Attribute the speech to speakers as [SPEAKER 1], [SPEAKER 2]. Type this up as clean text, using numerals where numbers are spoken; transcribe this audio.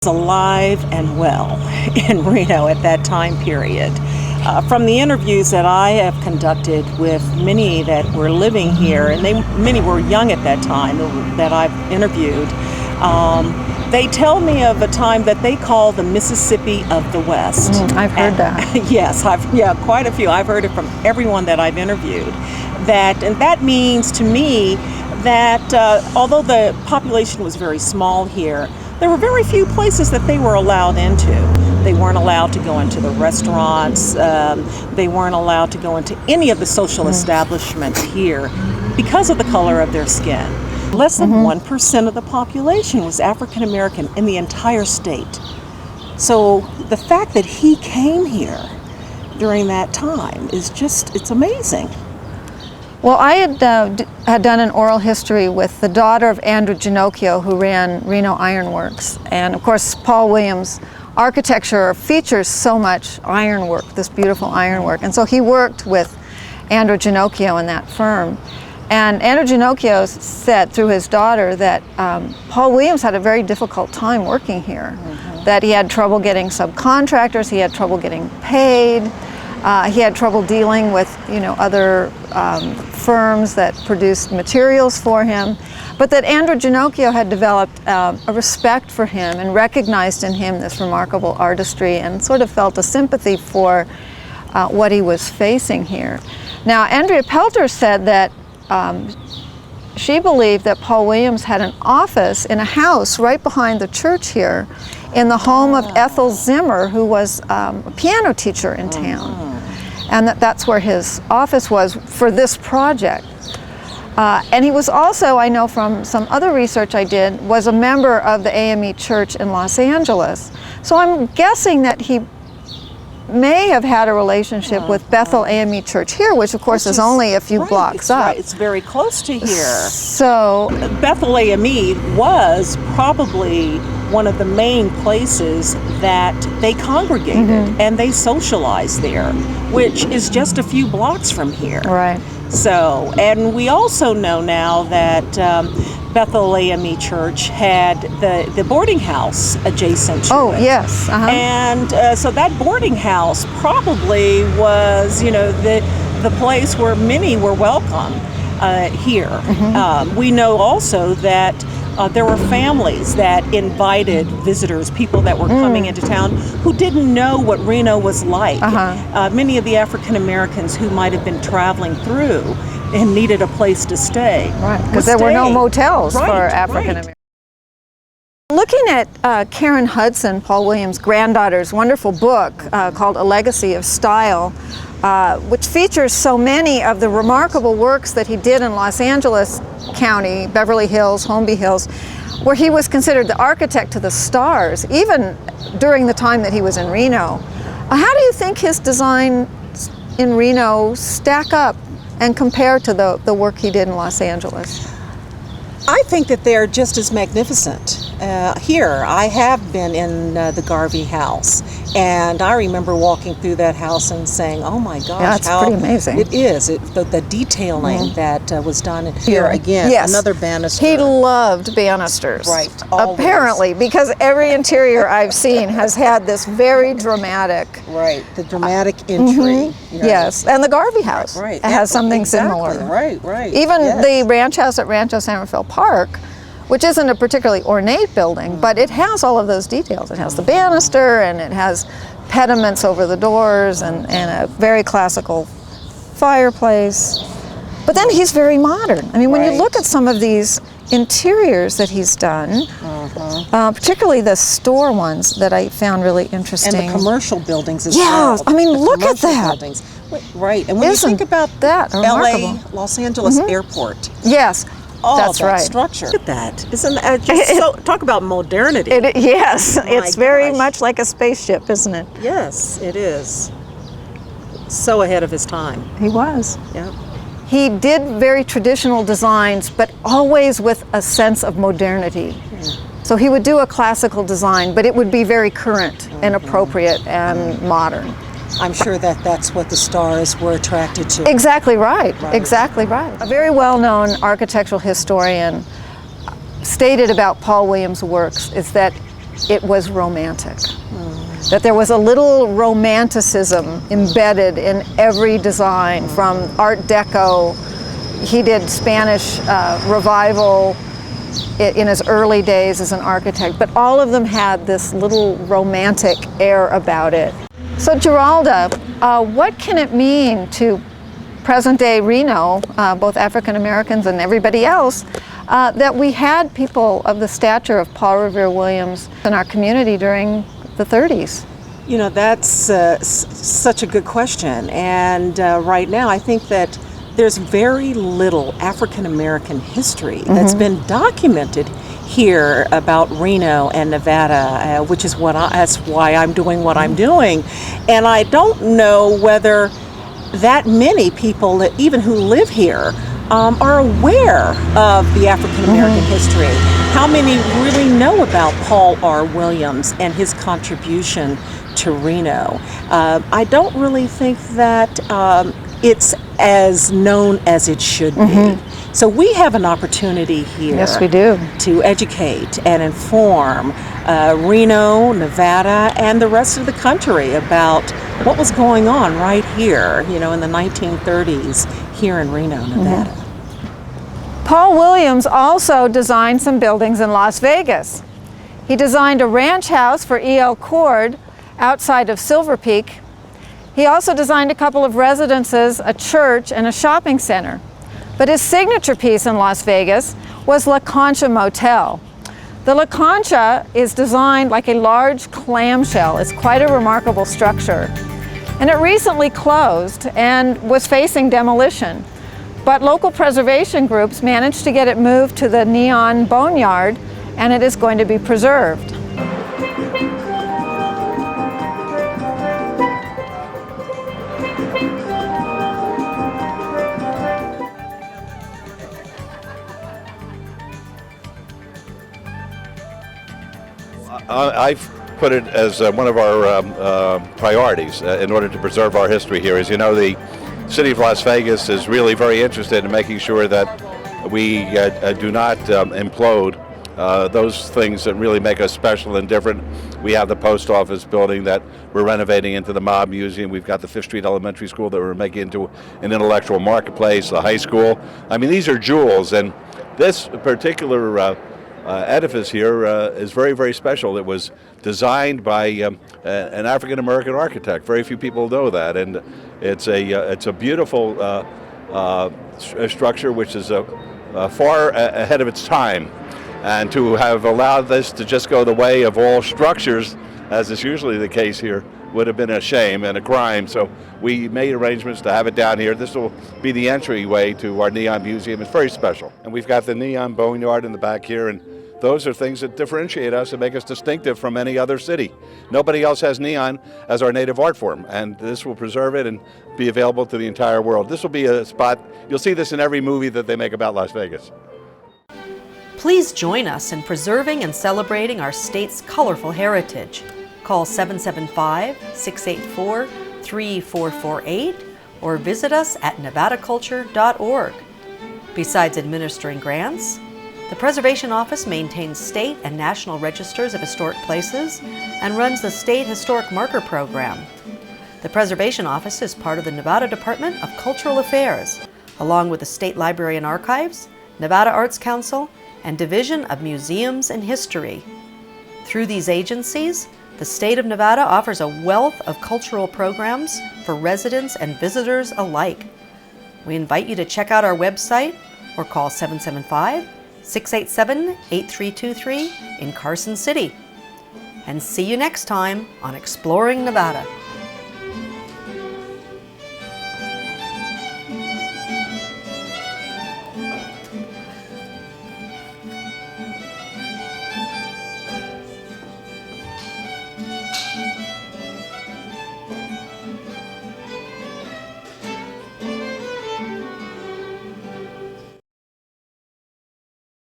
[SPEAKER 1] Alive and well in Reno at that time period. From the interviews that I have conducted with many that were living here, and many were young at that time that I've interviewed, they tell me of a time that they call the Mississippi of the West.
[SPEAKER 2] I've heard that.
[SPEAKER 1] Yes, quite a few. I've heard it from everyone that I've interviewed. And that means to me that although the population was very small here, there were very few places that they were allowed into. They weren't allowed to go into the restaurants. They weren't allowed to go into any of the social establishments here because of the color of their skin. Less than 1% of the population was African American in the entire state. So the fact that he came here during that time is it's amazing.
[SPEAKER 2] Well, I had done an oral history with the daughter of Andrew Ginocchio, who ran Reno Iron Works. And of course, Paul Williams' architecture features so much ironwork, this beautiful ironwork. And so he worked with Andrew Ginocchio in that firm. And Andrew Ginocchio said through his daughter that Paul Williams had a very difficult time working here, that he had trouble getting subcontractors, he had trouble getting paid. He had trouble dealing with, other firms that produced materials for him, but that Andrew Ginocchio had developed a respect for him and recognized in him this remarkable artistry and sort of felt a sympathy for what he was facing here. Now, Andrea Pelter said that she believed that Paul Williams had an office in a house right behind the church here in the home of Ethel Zimmer, who was a piano teacher in town. And that's where his office was for this project. And he was also, I know from some other research I did, was a member of the AME Church in Los Angeles. So I'm guessing that he may have had a relationship with Bethel AME Church here, which of course is only a few blocks up.
[SPEAKER 1] It's very close to here.
[SPEAKER 2] So
[SPEAKER 1] Bethel AME was probably one of the main places that they congregated and they socialized there, which is just a few blocks from here.
[SPEAKER 2] Right.
[SPEAKER 1] So, and we also know now that Bethel AME Church had the boarding house adjacent to it.
[SPEAKER 2] Oh, yes.
[SPEAKER 1] And so that boarding house probably was, the place where many were welcome here. We know also that there were families that invited visitors, people that were coming into town who didn't know what Reno was like. Many of the African Americans who might have been traveling through and needed a place to stay.
[SPEAKER 2] Right, because there were no motels for African Americans. Looking at Karen Hudson, Paul Williams' granddaughter's wonderful book called A Legacy of Style, which features so many of the remarkable works that he did in Los Angeles County, Beverly Hills, Holmby Hills, where he was considered the architect to the stars, even during the time that he was in Reno. How do you think his designs in Reno stack up and compare to the work he did in Los Angeles?
[SPEAKER 1] I think that they're just as magnificent. Here, I have been in the Garvey house, and I remember walking through that house and saying, "Oh my gosh,
[SPEAKER 2] yeah, it's pretty amazing."
[SPEAKER 1] It is. The detailing that was done here again.
[SPEAKER 2] Yes.
[SPEAKER 1] Another banister.
[SPEAKER 2] He loved banisters.
[SPEAKER 1] Right.
[SPEAKER 2] Apparently, because every interior I've seen has had this very dramatic.
[SPEAKER 1] Right. The dramatic entry.
[SPEAKER 2] Yes, and the Garvey house has something similar.
[SPEAKER 1] Right.
[SPEAKER 2] Even the ranch house at Rancho San Rafael Park, which isn't a particularly ornate building, but it has all of those details. It has the banister, and it has pediments over the doors, and a very classical fireplace. But then he's very modern. I mean, when you look at some of these interiors that he's done, particularly the store ones that I found really interesting.
[SPEAKER 1] And the commercial buildings as well.
[SPEAKER 2] Yeah, I mean, look at that.
[SPEAKER 1] Buildings. Right, and when you think about
[SPEAKER 2] that
[SPEAKER 1] LA, Los Angeles Airport.
[SPEAKER 2] Yes. That's right.
[SPEAKER 1] Structure. Look at that. Isn't that just talk about modernity?
[SPEAKER 2] Yes, it's very much like a spaceship, isn't it?
[SPEAKER 1] Yes, it is. So ahead of his time.
[SPEAKER 2] He was.
[SPEAKER 1] Yeah.
[SPEAKER 2] He did very traditional designs, but always with a sense of modernity. So he would do a classical design, but it would be very current and appropriate and modern.
[SPEAKER 1] I'm sure that's what the stars were attracted to.
[SPEAKER 2] Exactly right. Exactly right. A very well-known architectural historian stated about Paul Williams' works is that it was romantic. That there was a little romanticism embedded in every design, from Art Deco. He did Spanish Revival in his early days as an architect, but all of them had this little romantic air about it. So Geralda, what can it mean to present-day Reno, both African Americans and everybody else, that we had people of the stature of Paul Revere Williams in our community during the 30s?
[SPEAKER 1] You know, that's such a good question. And right now, I think that there's very little African American history that's been documented here about Reno and Nevada, which is that's why I'm doing what I'm doing. And I don't know whether that many people that even who live here are aware of the African American history. How many really know about Paul R. Williams and his contribution to Reno? I don't really think that it's as known as it should be. So we have an opportunity here.
[SPEAKER 2] Yes, we do.
[SPEAKER 1] To educate and inform Reno, Nevada, and the rest of the country about what was going on right here, you know, in the 1930s here in Reno, Nevada.
[SPEAKER 2] Paul Williams also designed some buildings in Las Vegas. He designed a ranch house for E.L. Cord outside of Silver Peak. He also designed a couple of residences, a church, and a shopping center. But his signature piece in Las Vegas was La Concha Motel. The La Concha is designed like a large clamshell. It's quite a remarkable structure. And it recently closed and was facing demolition. But local preservation groups managed to get it moved to the Neon Boneyard, and it is going to be preserved.
[SPEAKER 3] I've put it as one of our priorities in order to preserve our history here. As you know, the City of Las Vegas is really very interested in making sure that we do not implode those things that really make us special and different. We have the post office building that we're renovating into the Mob Museum. We've got the Fifth Street Elementary School that we're making into an intellectual marketplace, the high school. I mean, these are jewels, and this particular edifice here is very, very special. It was designed by an African American architect. Very few people know that, and it's a beautiful structure which is far ahead of its time. And to have allowed this to just go the way of all structures, as is usually the case here, would have been a shame and a crime. So we made arrangements to have it down here. This will be the entryway to our Neon Museum. It's very special. And we've got the Neon Boneyard in the back here, and those are things that differentiate us and make us distinctive from any other city. Nobody else has neon as our native art form, and this will preserve it and be available to the entire world. This will be a spot, you'll see this in every movie that they make about Las Vegas.
[SPEAKER 4] Please join us in preserving and celebrating our state's colorful heritage. Call 775-684-3448 or visit us at nevadaculture.org. Besides administering grants, the Preservation Office maintains state and national registers of historic places and runs the State Historic Marker Program. The Preservation Office is part of the Nevada Department of Cultural Affairs, along with the State Library and Archives, Nevada Arts Council, and Division of Museums and History. Through these agencies, the state of Nevada offers a wealth of cultural programs for residents and visitors alike. We invite you to check out our website or call 775-687-8323 in Carson City. And see you next time on Exploring Nevada.